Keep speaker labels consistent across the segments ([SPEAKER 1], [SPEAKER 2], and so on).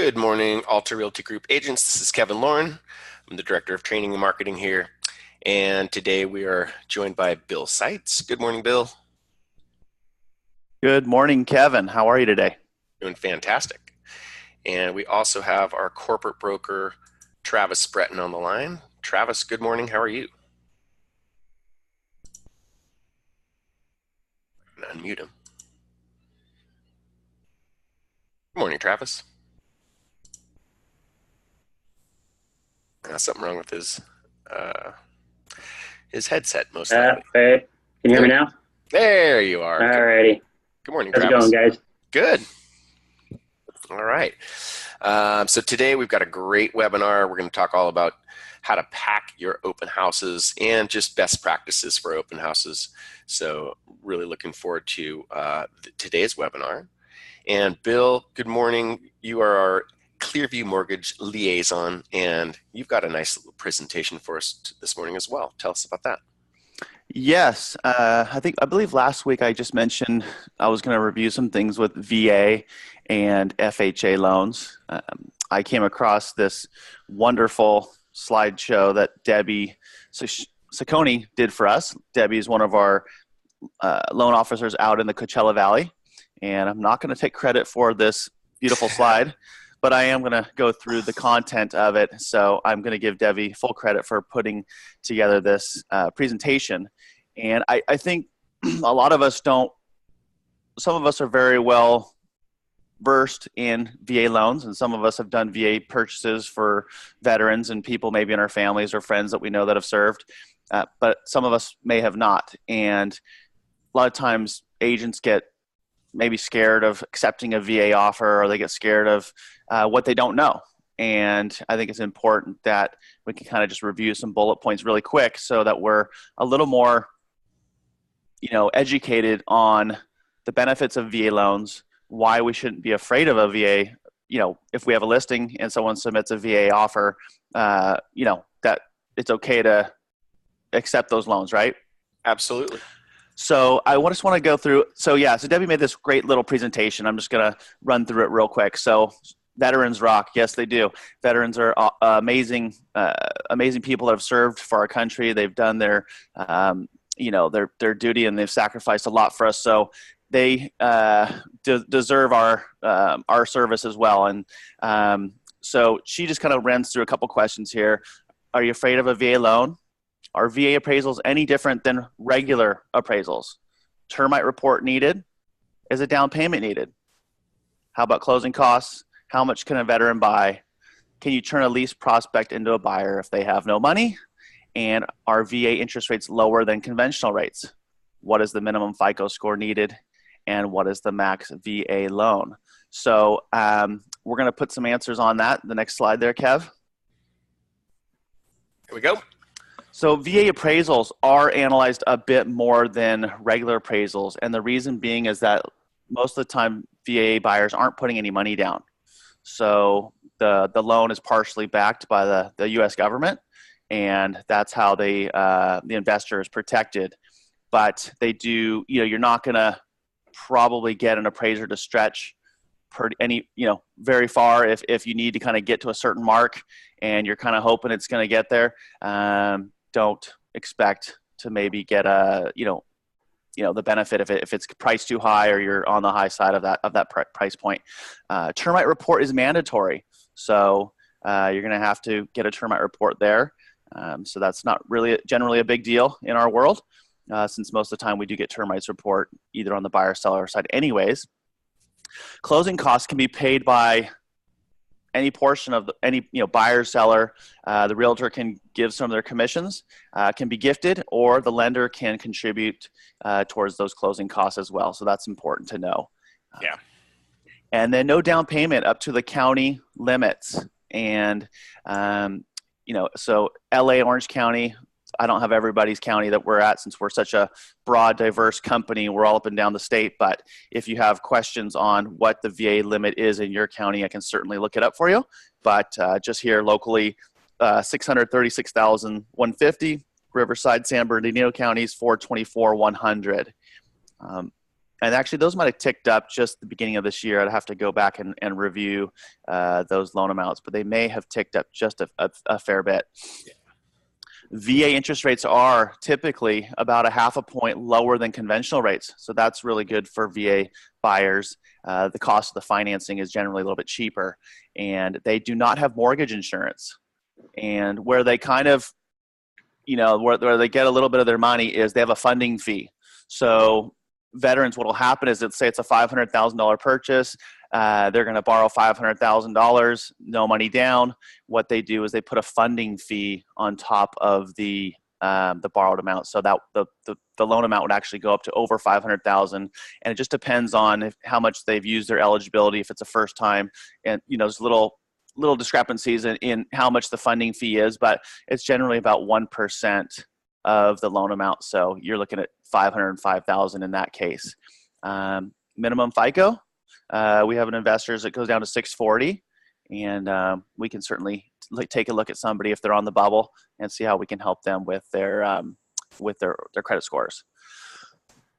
[SPEAKER 1] Good morning, Alta Realty Group agents. This is Kevin Lauren. I'm the Director of Training and Marketing here. And today we are joined by Bill Seitz. Good morning, Bill.
[SPEAKER 2] Good morning, Kevin. How are you today?
[SPEAKER 1] Doing fantastic. And we also have our corporate broker, Travis Breton, on the line. Travis, good morning. How are you? I'm gonna unmute him. Good morning, Travis. Something wrong with his headset, most likely.
[SPEAKER 3] Hey, can you hear me now?
[SPEAKER 1] There you are.
[SPEAKER 3] Alrighty.
[SPEAKER 1] Good morning,
[SPEAKER 3] How's it
[SPEAKER 1] Travis.
[SPEAKER 3] going, guys?
[SPEAKER 1] Good. All right. So today we've got a great webinar. We're going to talk all about how to pack your open houses and just best practices for open houses. So really looking forward to today's webinar. And Bill, good morning. You are our Clearview Mortgage liaison, and you've got a nice little presentation for us this morning as well. Tell us about that.
[SPEAKER 2] Yes, I believe last week I just mentioned I was going to review some things with VA and FHA loans. I came across this wonderful slideshow that Debbie Saccone did for us. Debbie is one of our loan officers out in the Coachella Valley, and I'm not going to take credit for this beautiful slide, but I am going to go through the content of it. So I'm going to give Debbie full credit for putting together this presentation. And I think a lot of us don't, some of us are very well versed in VA loans, and some of us have done VA purchases for veterans and people maybe in our families or friends that we know that have served, but some of us may have not. And a lot of times agents get maybe scared of accepting a VA offer, or they get scared of what they don't know. And I think it's important that we can kind of just review some bullet points really quick so that we're a little more, educated on the benefits of VA loans, why we shouldn't be afraid of a VA. If we have a listing and someone submits a VA offer, that it's okay to accept those loans, right?
[SPEAKER 1] Absolutely.
[SPEAKER 2] So I just want to go through. So Debbie made this great little presentation. I'm just going to run through it real quick. So veterans rock. Yes, they do. Veterans are amazing people that have served for our country. They've done their duty, and they've sacrificed a lot for us. So they deserve our service as well. And so she just kind of runs through a couple questions here. Are you afraid of a VA loan? Are VA appraisals any different than regular appraisals? Termite report needed? Is a down payment needed? How about closing costs? How much can a veteran buy? Can you turn a lease prospect into a buyer if they have no money? And are VA interest rates lower than conventional rates? What is the minimum FICO score needed? And what is the max VA loan? So we're going to put some answers on that. The next slide there, Kev.
[SPEAKER 1] Here we go.
[SPEAKER 2] So VA appraisals are analyzed a bit more than regular appraisals. And the reason being is that most of the time VA buyers aren't putting any money down. So the loan is partially backed by the U.S. government, and that's how the investor is protected. But they do, you're not going to probably get an appraiser to stretch very far if you need to kind of get to a certain mark and you're kind of hoping it's going to get there. Don't expect to maybe get the benefit if it's priced too high or you're on the high side of that price point. Termite report is mandatory, so you're going to have to get a termite report there. So that's not really generally a big deal in our world, since most of the time we do get termites report either on the buyer seller side anyways. Closing costs can be paid by any portion of any buyer seller. The realtor can give some of their commissions, can be gifted, or the lender can contribute towards those closing costs as well. So that's important to know.
[SPEAKER 1] Yeah.
[SPEAKER 2] And then no down payment up to the county limits. And so LA, Orange County. I don't have everybody's county that we're at, since we're such a broad, diverse company. We're all up and down the state. But if you have questions on what the VA limit is in your county, I can certainly look it up for you. But just here locally, 636,150. Riverside, San Bernardino counties, 424,100. And actually, those might have ticked up just the beginning of this year. I'd have to go back and review those loan amounts, but they may have ticked up just a fair bit. VA interest rates are typically about a half a point lower than conventional rates. So that's really good for VA buyers. The cost of the financing is generally a little bit cheaper, and they do not have mortgage insurance. And where they kind of, where they get a little bit of their money is they have a funding fee. So veterans, what will happen is, let's say it's a $500,000 purchase. They're going to borrow $500,000, no money down. What they do is they put a funding fee on top of the borrowed amount, so that the loan amount would actually go up to over $500,000. And it just depends on how much they've used their eligibility. If it's a first time, and there's little discrepancies in how much the funding fee is, but it's generally about 1% of the loan amount. So you're looking at $505,000 in that case. Minimum FICO. We have an investors that goes down to 640, and we can certainly take a look at somebody if they're on the bubble and see how we can help them with their credit scores.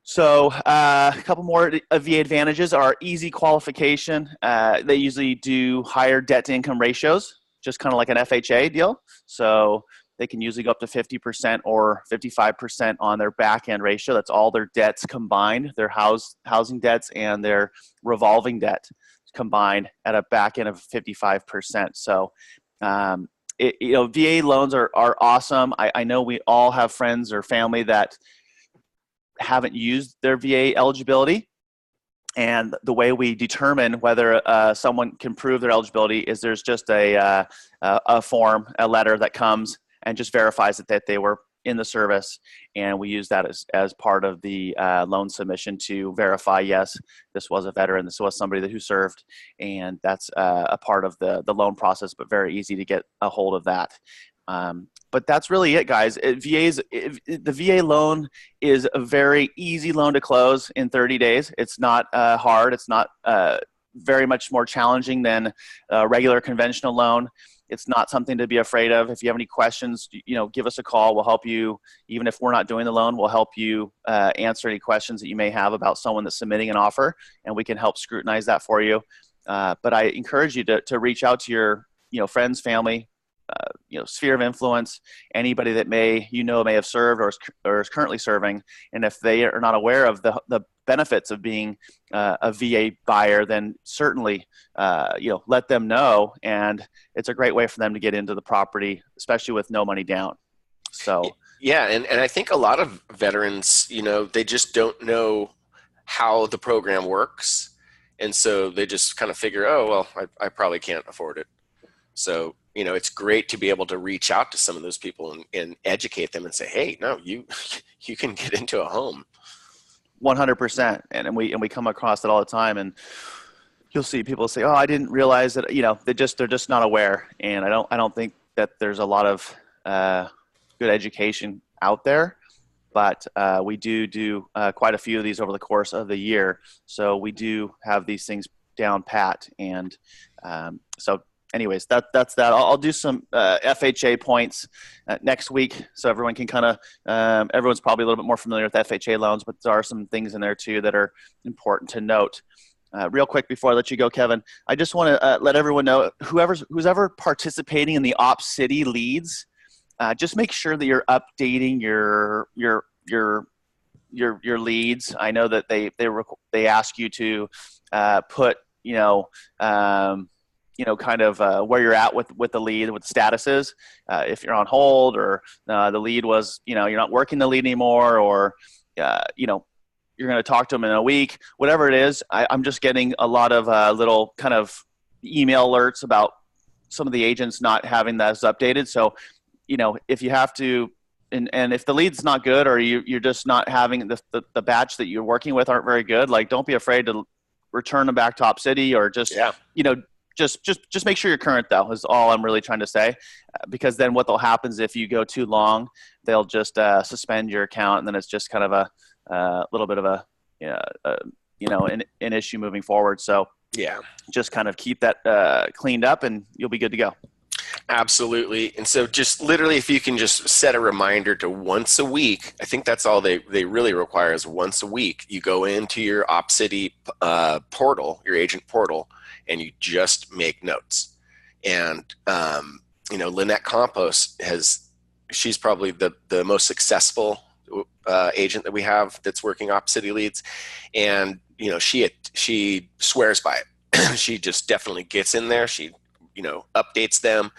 [SPEAKER 2] So a couple more VA advantages are easy qualification. They usually do higher debt to income ratios, just kind of like an FHA deal. So they can usually go up to 50% or 55% on their back end ratio. That's all their debts combined, their housing debts and their revolving debt combined at a back end of 55%. So, VA loans are awesome. I know we all have friends or family that haven't used their VA eligibility. And the way we determine whether someone can prove their eligibility is there's just a form, a letter that comes and just verifies that they were in the service, and we use that as part of the loan submission to verify, yes, this was a veteran, this was somebody who served, and that's a part of the loan process, but very easy to get a hold of that. But that's really it, guys. The VA loan is a very easy loan to close in 30 days. It's not hard. It's not very much more challenging than a regular conventional loan. It's not something to be afraid of. If you have any questions, give us a call. We'll help you. Even if we're not doing the loan, we'll help you answer any questions that you may have about someone that's submitting an offer, and we can help scrutinize that for you. But I encourage you to reach out to your friends, family, sphere of influence, anybody that may have served or is currently serving. And if they are not aware of the benefits of being a VA buyer, then certainly let them know. And it's a great way for them to get into the property, especially with no money down. So
[SPEAKER 1] yeah, and I think a lot of veterans, they just don't know how the program works, and so they just kind of figure, oh well, I probably can't afford it. So it's great to be able to reach out to some of those people and educate them and say, hey, no, you can get into a home.
[SPEAKER 2] 100%. And we come across it all the time, and you'll see people say, oh, I didn't realize that, they're just not aware. And I don't think that there's a lot of good education out there, but we do quite a few of these over the course of the year. So we do have these things down pat. And so anyways, that's that. I'll do some FHA points next week, so everyone can kind of everyone's probably a little bit more familiar with FHA loans, but there are some things in there too that are important to note. Real quick before I let you go, Kevin, I just want to let everyone know, who's ever participating in the Op City leads, just make sure that you're updating your leads. I know that they ask you to put kind of where you're at with the lead, what the status is, if you're on hold, or the lead was, you're not working the lead anymore, or, you're going to talk to them in a week, whatever it is. I'm just getting a lot of little kind of email alerts about some of the agents not having that updated. So, if you have to, and if the lead's not good, or you're just not having the batch that you're working with aren't very good, like, don't be afraid to return them back to Op City, or just, just make sure you're current, though, is all I'm really trying to say, because then what will happen is if you go too long, they'll just suspend your account, and then it's just kind of a little bit of an issue moving forward. So just kind of keep that cleaned up, and you'll be good to go.
[SPEAKER 1] Absolutely. And so just literally if you can just set a reminder to once a week, I think that's all they really require is once a week. You go into your OpCity portal, your agent portal, and you just make notes. And, Lynette Campos she's probably the most successful agent that we have that's working OpCity leads. And, she swears by it. She just definitely gets in there. She updates them.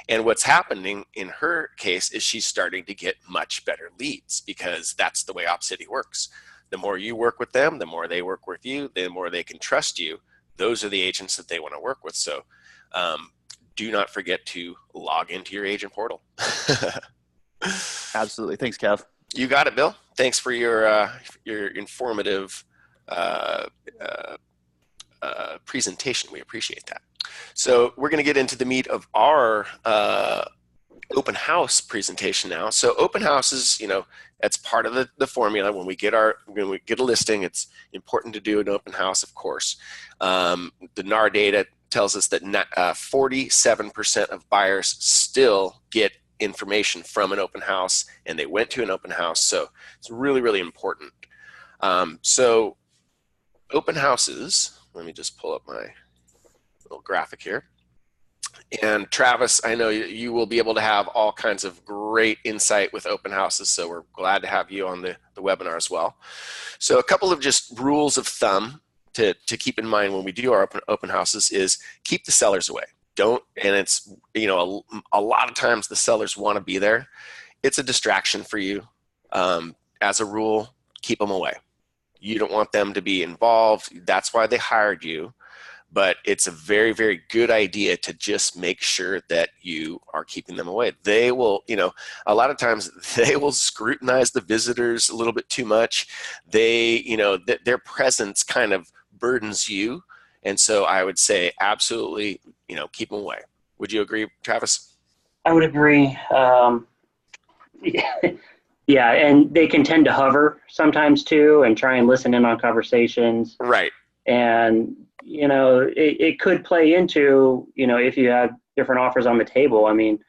[SPEAKER 1] And what's happening in her case is she's starting to get much better leads because that's the way OpCity works. The more you work with them, the more they work with you, the more they can trust you. Those are the agents that they want to work with. So do not forget to log into your agent portal.
[SPEAKER 2] Absolutely. Thanks, Kev.
[SPEAKER 1] You got it, Bill. Thanks for your informative presentation. We appreciate that. So we're going to get into the meat of our open house presentation now. So open houses, that's part of the formula. When we get a listing, it's important to do an open house, of course. The NAR data tells us that 47% of buyers still get information from an open house, and they went to an open house. So it's really, really important. So open houses, let me just pull up my little graphic here. And Travis, I know you will be able to have all kinds of great insight with open houses, so we're glad to have you on the webinar as well. So a couple of just rules of thumb to keep in mind when we do our open houses is keep the sellers away. And it's, a lot of times the sellers want to be there. It's a distraction for you. As a rule, keep them away. You don't want them to be involved. That's why they hired you. But it's a very, very good idea to just make sure that you are keeping them away. They will, a lot of times they will scrutinize the visitors a little bit too much. Their presence kind of burdens you. And so I would say absolutely, keep them away. Would you agree, Travis?
[SPEAKER 3] I would agree. Yeah, and they can tend to hover sometimes too and try and listen in on conversations.
[SPEAKER 1] Right.
[SPEAKER 3] And, it could play into, if you have different offers on the table. I mean,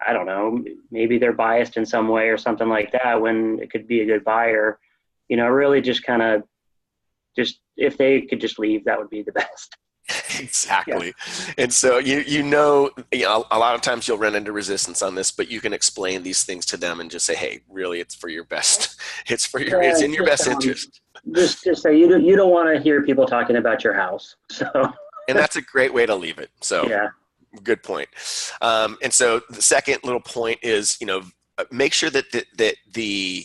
[SPEAKER 3] I don't know, maybe they're biased in some way or something like that when it could be a good buyer. Really just kind of if they could just leave, that would be the best.
[SPEAKER 1] Exactly. Yeah. And so a lot of times you'll run into resistance on this, but you can explain these things to them and just say, hey, really, it's for your best. It's in your best interest.
[SPEAKER 3] Just say you don't want to hear people talking about your house. So.
[SPEAKER 1] And that's a great way to leave it. So
[SPEAKER 3] yeah.
[SPEAKER 1] Good point. And so the second little point is, make sure that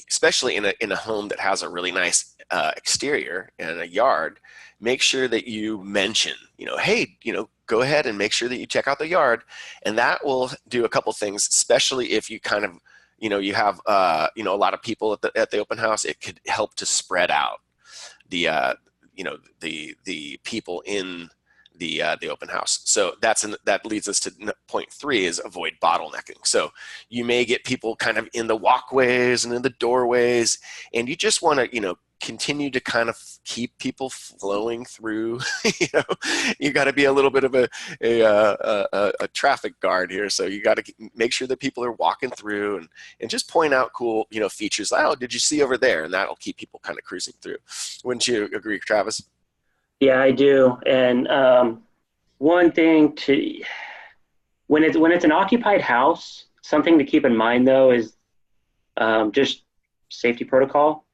[SPEAKER 1] especially in a home that has a really nice exterior and a yard, make sure that you mention, hey, go ahead and make sure that you check out the yard. And that will do a couple things, especially if you kind of, you have, a lot of people at the open house. It could help to spread out the people in the open house. So that leads us to point 3 is avoid bottlenecking. So you may get people kind of in the walkways and in the doorways, and you just want to, continue to kind of keep people flowing through. You got to be a little bit of a traffic guard here. So you got to make sure that people are walking through and just point out cool, features. Oh, did you see over there? And that'll keep people kind of cruising through. Wouldn't you agree, Travis?
[SPEAKER 3] Yeah, I do. And one thing when it's an occupied house, something to keep in mind though is just safety protocol.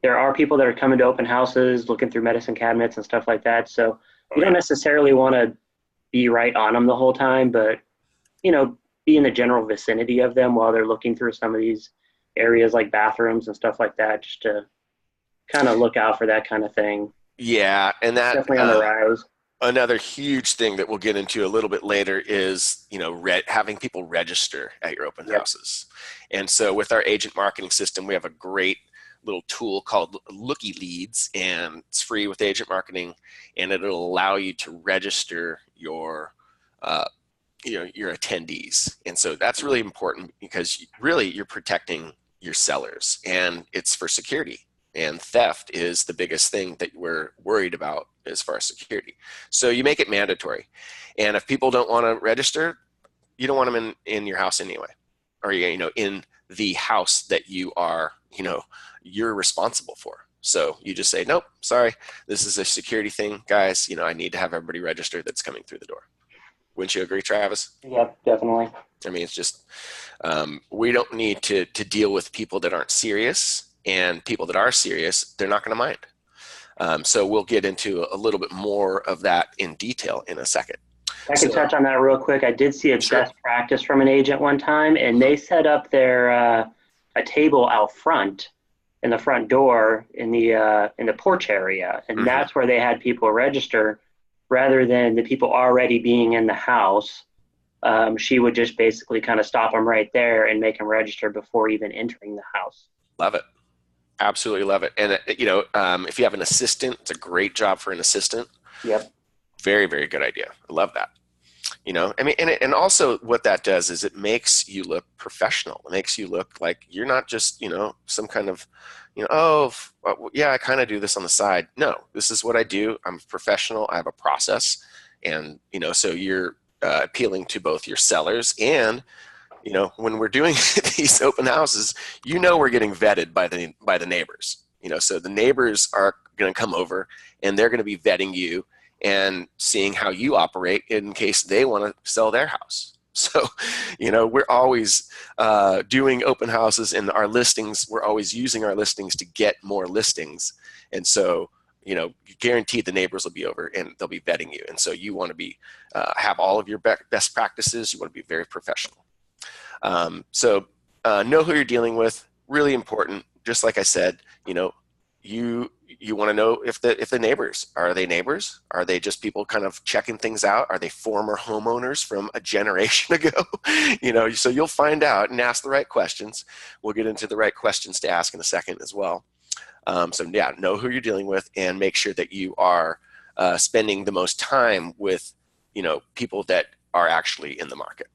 [SPEAKER 3] There are people that are coming to open houses, looking through medicine cabinets and stuff like that. So you don't necessarily want to be right on them the whole time, but be in the general vicinity of them while they're looking through some of these areas like bathrooms and stuff like that, just to kind of look out for that kind of thing.
[SPEAKER 1] Yeah, and that
[SPEAKER 3] definitely on the rise.
[SPEAKER 1] Another huge thing that we'll get into a little bit later is, having people register at your open houses. And so with our agent marketing system, we have a great little tool called Looky Leads, and it's free with agent marketing, and it'll allow you to register your attendees. And so that's really important because really you're protecting your sellers, and it's for security. And theft is the biggest thing that we're worried about as far as security. So you make it mandatory. And if people don't want to register, you don't want them in your house anyway, or in the house that you're responsible for. So you just say, nope, sorry, this is a security thing, guys. I need to have everybody registered that's coming through the door. Wouldn't you agree, Travis?
[SPEAKER 3] Yep, definitely.
[SPEAKER 1] I mean, it's just we don't need to deal with people that aren't serious, and people that are serious, they're not going to mind. So we'll get into a little bit more of that in detail in a second.
[SPEAKER 3] I can touch on that real quick. I did see a best practice from an agent one time, and they set up their a table out front in the front door in the porch area, and that's where they had people register rather than the people already being in the house. She would just basically kind of stop them right there and make them register before even entering the house.
[SPEAKER 1] Love it. Absolutely love it. And, if you have an assistant, it's a great job for an assistant.
[SPEAKER 3] Yep.
[SPEAKER 1] Very, very good idea. I love that. I mean, and also what that does is it makes you look professional. It makes you look like you're not just, some kind of, I kind of do this on the side. No, this is what I do. I'm a professional. I have a process. And, so you're appealing to both your sellers and, when we're doing these open houses, we're getting vetted by the neighbors. So the neighbors are going to come over and they're going to be vetting you and seeing how you operate in case they want to sell their house. So, we're always doing open houses in our listings. We're always using our listings to get more listings. And so, guaranteed the neighbors will be over and they'll be vetting you. And so you want to be have all of your best practices. You want to be very professional. So know who you're dealing with. Really important. Just like I said, you want to know if the neighbors, are they neighbors? Are they just people kind of checking things out? Are they former homeowners from a generation ago? So you'll find out and ask the right questions. We'll get into the right questions to ask in a second as well. Know who you're dealing with and make sure that you are spending the most time with, people that are actually in the market.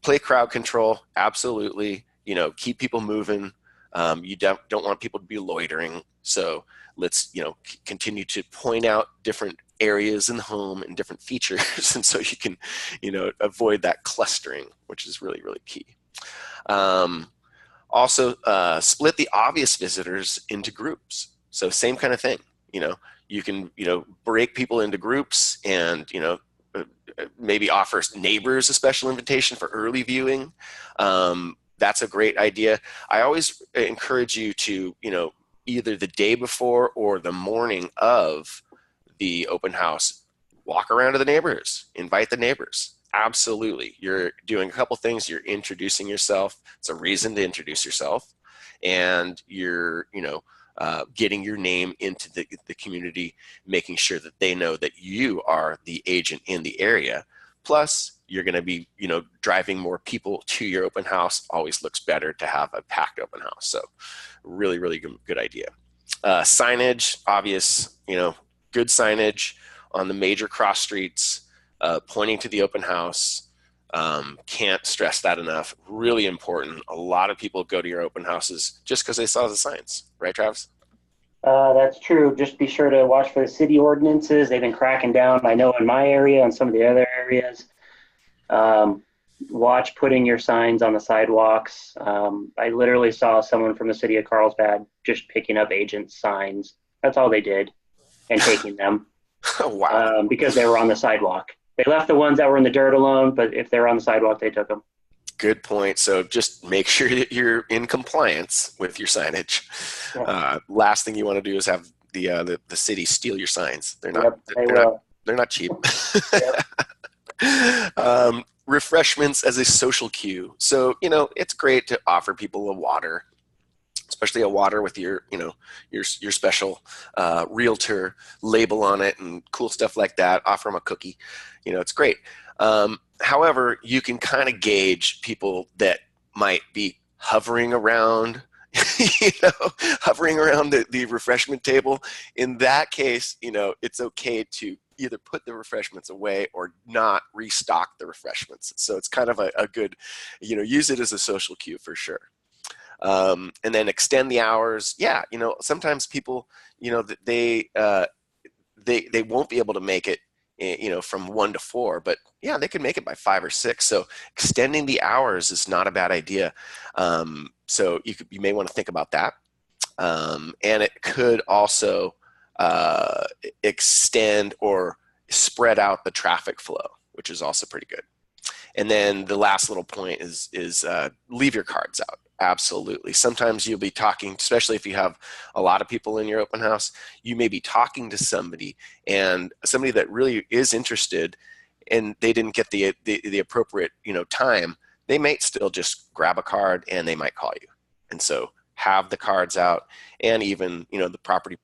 [SPEAKER 1] Play crowd control. Absolutely. Keep people moving. You don't want people to be loitering. So let's, continue to point out different areas in the home and different features. And so you can, avoid that clustering, which is really, really key. Also, split the obvious visitors into groups. So same kind of thing, you can, break people into groups and, maybe offer neighbors a special invitation for early viewing. That's a great idea. I always encourage you to, either the day before or the morning of the open house, walk around to the neighbors, invite the neighbors. Absolutely. You're doing a couple things. You're introducing yourself. It's a reason to introduce yourself. And you're, getting your name into the community, making sure that they know that you are the agent in the area. Plus, you're going to be, driving more people to your open house. Always looks better to have a packed open house. So really, really good idea. Signage, obvious, good signage on the major cross streets, pointing to the open house. Can't stress that enough. Really important. A lot of people go to your open houses just because they saw the signs. Right, Travis?
[SPEAKER 3] That's true. Just be sure to watch for the city ordinances. They've been cracking down, I know, in my area and some of the other areas. Watch putting your signs on the sidewalks. I literally saw someone from the city of Carlsbad just picking up agent signs. That's all they did, and taking them.
[SPEAKER 1] Wow.
[SPEAKER 3] Because they were on the sidewalk. They left the ones that were in the dirt alone, but if they were on the sidewalk, they took them.
[SPEAKER 1] Good point. So just make sure that you're in compliance with your signage.
[SPEAKER 3] Yeah.
[SPEAKER 1] Last thing you want to do is have the city steal your signs. They're not.
[SPEAKER 3] Yep,
[SPEAKER 1] they're not cheap.
[SPEAKER 3] Yep.
[SPEAKER 1] Refreshments as a social cue. So it's great to offer people a water, especially a water with your special realtor label on it and cool stuff like that. Offer them a cookie. It's great. However, you can kind of gauge people that might be hovering around, hovering around the refreshment table. In that case, it's okay to either put the refreshments away or not restock the refreshments. So it's kind of a good, use it as a social cue for sure. And then extend the hours. Yeah, sometimes people, they won't be able to make it from 1 to 4, but yeah, they could make it by 5 or 6. So extending the hours is not a bad idea. So you may want to think about that. And it could also extend or spread out the traffic flow, which is also pretty good. And then the last little point is leave your cards out. Absolutely. Sometimes you'll be talking, especially if you have a lot of people in your open house, you may be talking to somebody, and somebody that really is interested and they didn't get the appropriate time, they might still just grab a card and they might call you. And so have the cards out, and even the property.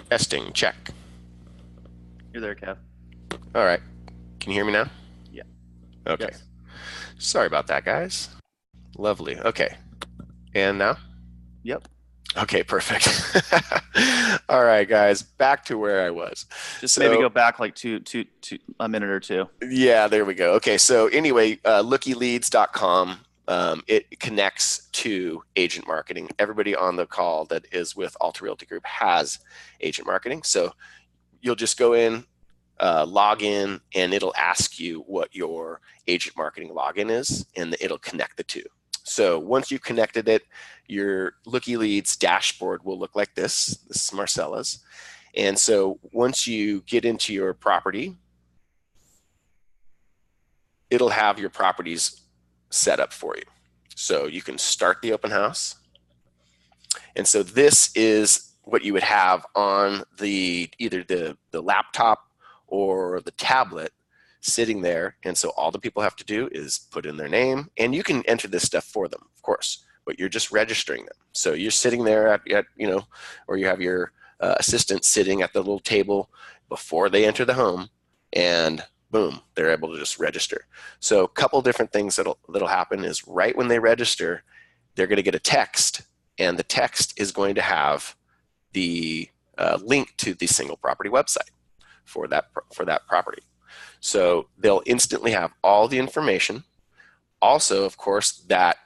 [SPEAKER 1] Testing, check.
[SPEAKER 2] You're there, Kev.
[SPEAKER 1] All right. Can you hear me now?
[SPEAKER 2] Yeah.
[SPEAKER 1] Okay.
[SPEAKER 2] Yes.
[SPEAKER 1] Sorry about that, guys. Lovely. Okay. And now?
[SPEAKER 2] Yep.
[SPEAKER 1] Okay, perfect. All right, guys, back to where I was.
[SPEAKER 2] Just maybe go back like to a minute or two.
[SPEAKER 1] Yeah, there we go. Okay, so anyway, lookyleads.com, it connects to agent marketing. Everybody on the call that is with Alta Realty Group has agent marketing. So you'll just go in, log in, and it'll ask you what your agent marketing login is, and it'll connect the two. So once you've connected it, your Looky Leads dashboard will look like this. This is Marcella's. And so once you get into your property, it'll have your properties set up for you. So you can start the open house. And so this is what you would have on either the laptop or the tablet sitting there. And so all the people have to do is put in their name, and you can enter this stuff for them, of course, but you're just registering them. So you're sitting there at or you have your assistant sitting at the little table before they enter the home, and boom, they're able to just register. So a couple different things that'll happen is right when they register, they're going to get a text, and the text is going to have the link to the single property website for that property. So they'll instantly have all the information. Also, of course, that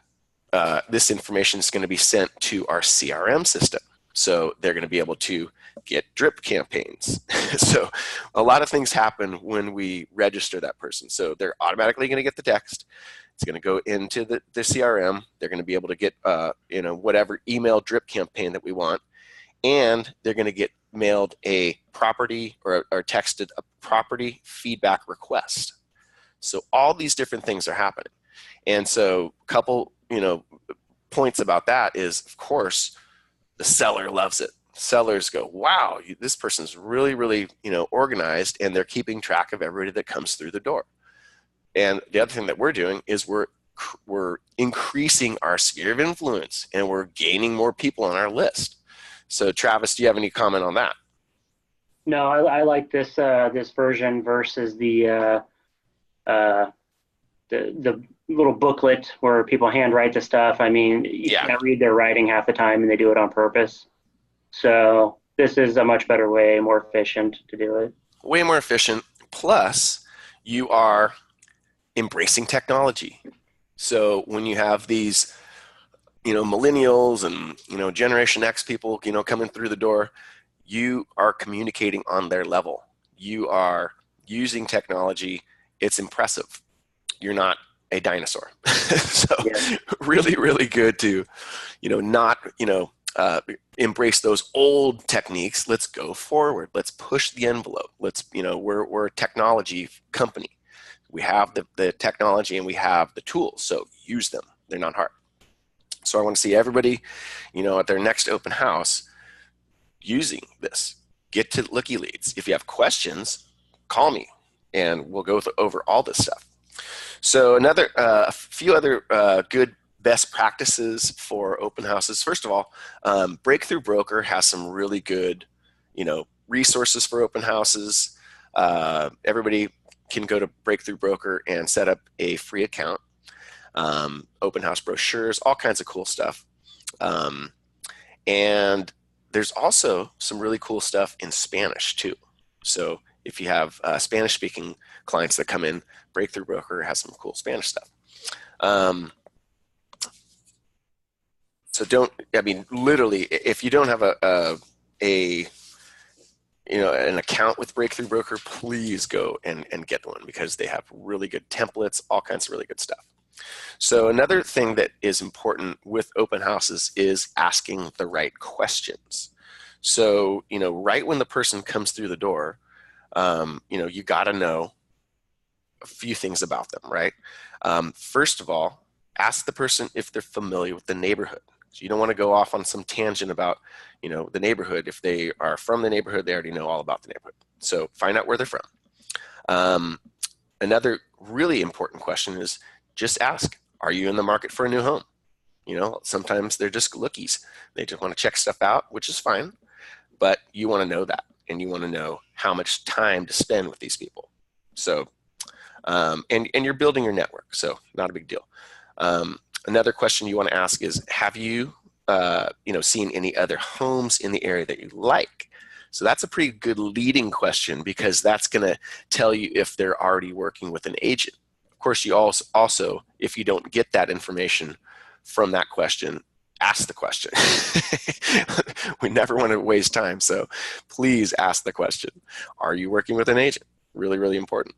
[SPEAKER 1] this information is going to be sent to our CRM system. So they're going to be able to get drip campaigns. So a lot of things happen when we register that person. So they're automatically going to get the text. It's going to go into the CRM. They're going to be able to get whatever email drip campaign that we want, and they're going to get mailed a property or texted a property feedback request. So all these different things are happening. And so a couple points about that is, of course, the seller loves it. Sellers go, wow, this person's really, really organized, and they're keeping track of everybody that comes through the door. And the other thing that we're doing is we're increasing our sphere of influence, and we're gaining more people on our list. So Travis, do you have any comment on that?
[SPEAKER 3] No, I like this this version versus the the little booklet where people handwrite the stuff. I mean, you
[SPEAKER 1] Yeah,
[SPEAKER 3] can't read their writing half the time, and they do it on purpose. So this is a much better way, more efficient to do it.
[SPEAKER 1] way more efficient. Plus, you are embracing technology. So when you have these, millennials and, Generation X people, coming through the door, you are communicating on their level. You are using technology. It's impressive. You're not a dinosaur. So
[SPEAKER 3] Yeah.
[SPEAKER 1] really, really good to, not, embrace those old techniques. Let's go forward. Let's push the envelope. We're a technology company. We have the technology and we have the tools. So use them. They're not hard. So I want to see everybody, at their next open house using this. Get to Looky Leads. If you have questions, call me and we'll go over all this stuff. So a few other good best practices for open houses. First of all, Breakthrough Broker has some really good, resources for open houses. Everybody can go to Breakthrough Broker and set up a free account. Open house brochures, all kinds of cool stuff. And there's also some really cool stuff in Spanish too. So if you have Spanish speaking clients that come in, Breakthrough Broker has some cool Spanish stuff. Literally, if you don't have an account with Breakthrough Broker, please go and get one because they have really good templates, all kinds of really good stuff. So another thing that is important with open houses is asking the right questions. So, right when the person comes through the door, you got to know a few things about them, right? First of all, ask the person if they're familiar with the neighborhood. So you don't want to go off on some tangent about, the neighborhood. If they are from the neighborhood, they already know all about the neighborhood. So find out where they're from. Another really important question is just ask, are you in the market for a new home? Sometimes they're just lookies. They just want to check stuff out, which is fine. But you want to know that, and you want to know how much time to spend with these people. So, and you're building your network, so not a big deal. Another question you want to ask is, have you, seen any other homes in the area that you like? So that's a pretty good leading question because that's going to tell you if they're already working with an agent. Of course, you also, if you don't get that information from that question, ask the question. We never want to waste time, so please ask the question. Are you working with an agent? Really, really important.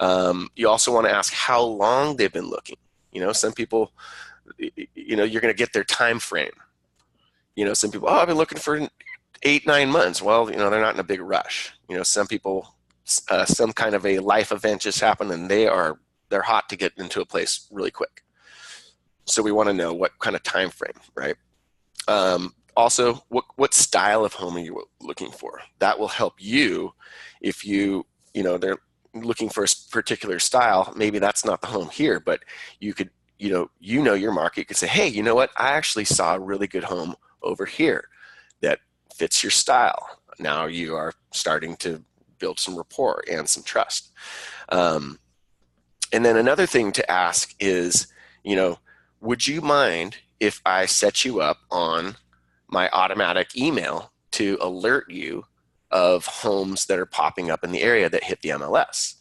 [SPEAKER 1] You also want to ask how long they've been looking. Some people, you're going to get their time frame. Some people, I've been looking for 8-9 months. Well, they're not in a big rush. Some people, some kind of a life event just happened and they're hot to get into a place really quick. So we want to know what kind of time frame, right? Also, what style of home are you looking for? That will help you if they're looking for a particular style. Maybe that's not the home here, but you could, your market. You could say, hey, you know what? I actually saw a really good home over here that fits your style. Now you are starting to build some rapport and some trust. And then another thing to ask is, would you mind if I set you up on my automatic email to alert you of homes that are popping up in the area that hit the MLS?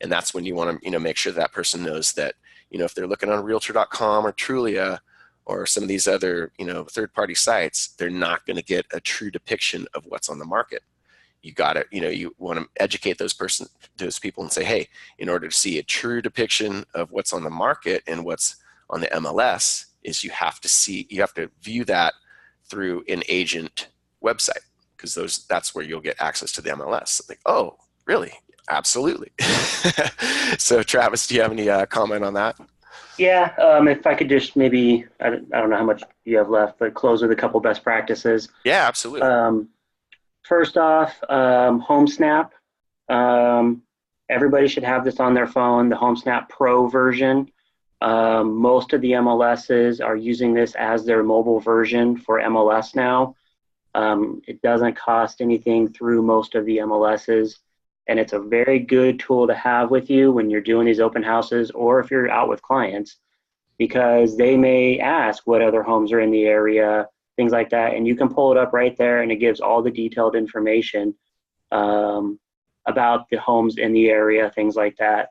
[SPEAKER 1] And that's when you want to, make sure that person knows that, if they're looking on realtor.com or Trulia or some of these other, third-party sites, they're not going to get a true depiction of what's on the market. You got to, you want to educate those people and say, hey, in order to see a true depiction of what's on the market and what's on the MLS, is you have to view that through an agent website, because that's where you'll get access to the MLS. Like, oh, really? Absolutely. So Travis, do you have any comment on that?
[SPEAKER 3] Yeah, if I could just maybe, I don't know how much you have left, but close with a couple best practices.
[SPEAKER 1] Yeah, absolutely.
[SPEAKER 3] First off, HomeSnap. Everybody should have this on their phone, the HomeSnap Pro version. Most of the MLSs are using this as their mobile version for MLS now. It doesn't cost anything through most of the MLSs, and it's a very good tool to have with you when you're doing these open houses or if you're out with clients, because they may ask what other homes are in the area, things like that, and you can pull it up right there, and it gives all the detailed information about the homes in the area, things like that.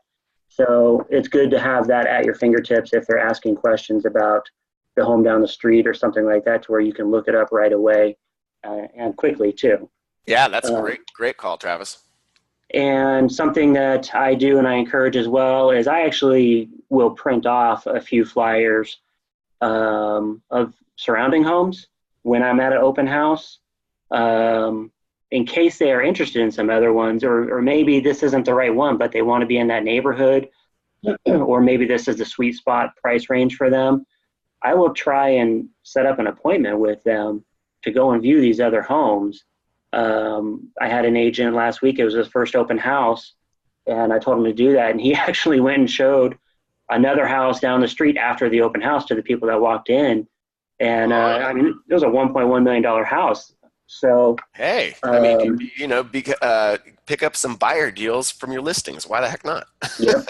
[SPEAKER 3] So it's good to have that at your fingertips if they're asking questions about the home down the street or something like that, to where you can look it up right away and quickly too.
[SPEAKER 1] Yeah, that's a great call, Travis.
[SPEAKER 3] And something that I do and I encourage as well is I actually will print off a few flyers of surrounding homes when I'm at an open house, in case they are interested in some other ones, or maybe this isn't the right one, but they want to be in that neighborhood, or maybe this is the sweet spot price range for them. I will try and set up an appointment with them to go and view these other homes. I had an agent last week, it was his first open house, and I told him to do that, and he actually went and showed another house down the street after the open house to the people that walked in. And I mean, it was a $1.1 million house. So
[SPEAKER 1] hey, I mean, pick up some buyer deals from your listings. Why the heck not?
[SPEAKER 3] Yeah.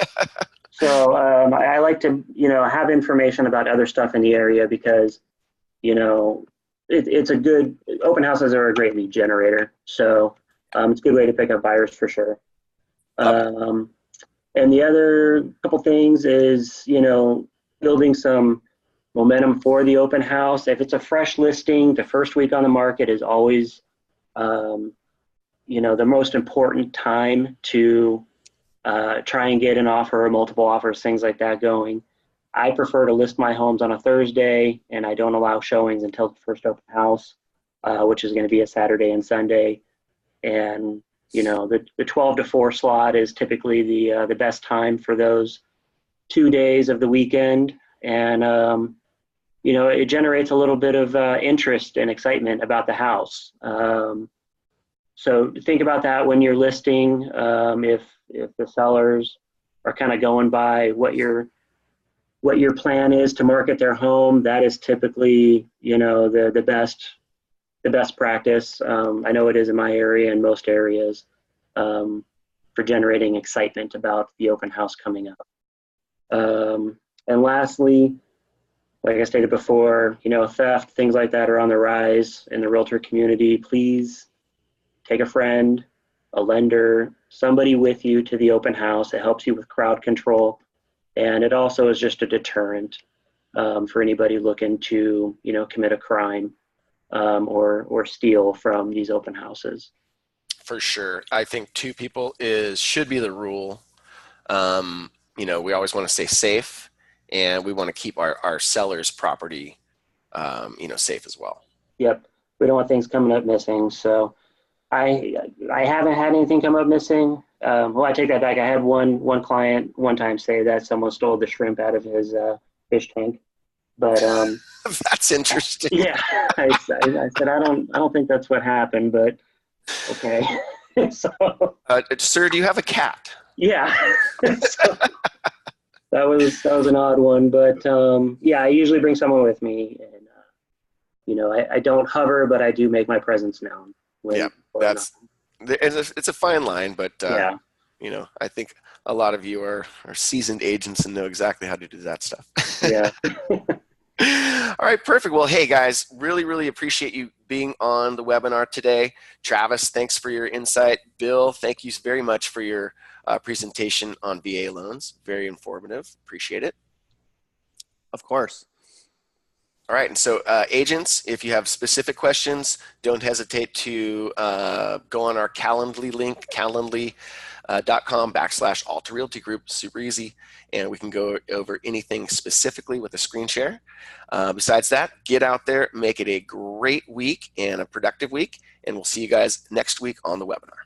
[SPEAKER 3] So I like to, have information about other stuff in the area, because, it's a good, open houses are a great lead generator. So it's a good way to pick up buyers for sure. And the other couple things is, building some momentum for the open house. If it's a fresh listing, the first week on the market is always, the most important time to try and get an offer or multiple offers, things like that going. I prefer to list my homes on a Thursday, and I don't allow showings until the first open house, which is going to be a Saturday and Sunday. And the 12 to 4 slot is typically the best time for those 2 days of the weekend. And it generates a little bit of interest and excitement about the house. So think about that when you're listing. If the sellers are kind of going by what your plan is to market their home, that is typically the best practice. I know it is in my area and most areas, for generating excitement about the open house coming up. And lastly, like I stated before, theft, things like that are on the rise in the realtor community. Please take a friend, a lender, somebody with you to the open house. It helps you with crowd control. And it also is just a deterrent for anybody looking to, commit a crime or steal from these open houses.
[SPEAKER 1] For sure. I think 2 people should be the rule. We always want to stay safe, and we want to keep our seller's property, safe as well.
[SPEAKER 3] Yep. We don't want things coming up missing. So I haven't had anything come up missing. Well, I take that back. I had one client one time say that someone stole the shrimp out of his fish tank. But
[SPEAKER 1] that's interesting.
[SPEAKER 3] Yeah, I said I don't think that's what happened, but okay. So,
[SPEAKER 1] sir, do you have a cat?
[SPEAKER 3] Yeah. So, that was an odd one, but yeah, I usually bring someone with me, and I don't hover, but I do make my presence known.
[SPEAKER 1] It's a fine line, but
[SPEAKER 3] yeah.
[SPEAKER 1] I think a lot of you are seasoned agents and know exactly how to do that stuff.
[SPEAKER 3] Yeah.
[SPEAKER 1] All right, perfect. Well, hey guys, really, really appreciate you being on the webinar today. Travis, thanks for your insight. Bill, thank you very much for your presentation on VA loans. Very informative. Appreciate it.
[SPEAKER 2] Of course.
[SPEAKER 1] All right, and so agents, if you have specific questions, don't hesitate to go on our Calendly link, calendly.com/Alta Realty Group. Super easy, and we can go over anything specifically with a screen share. Besides that, get out there, make it a great week and a productive week, and we'll see you guys next week on the webinar.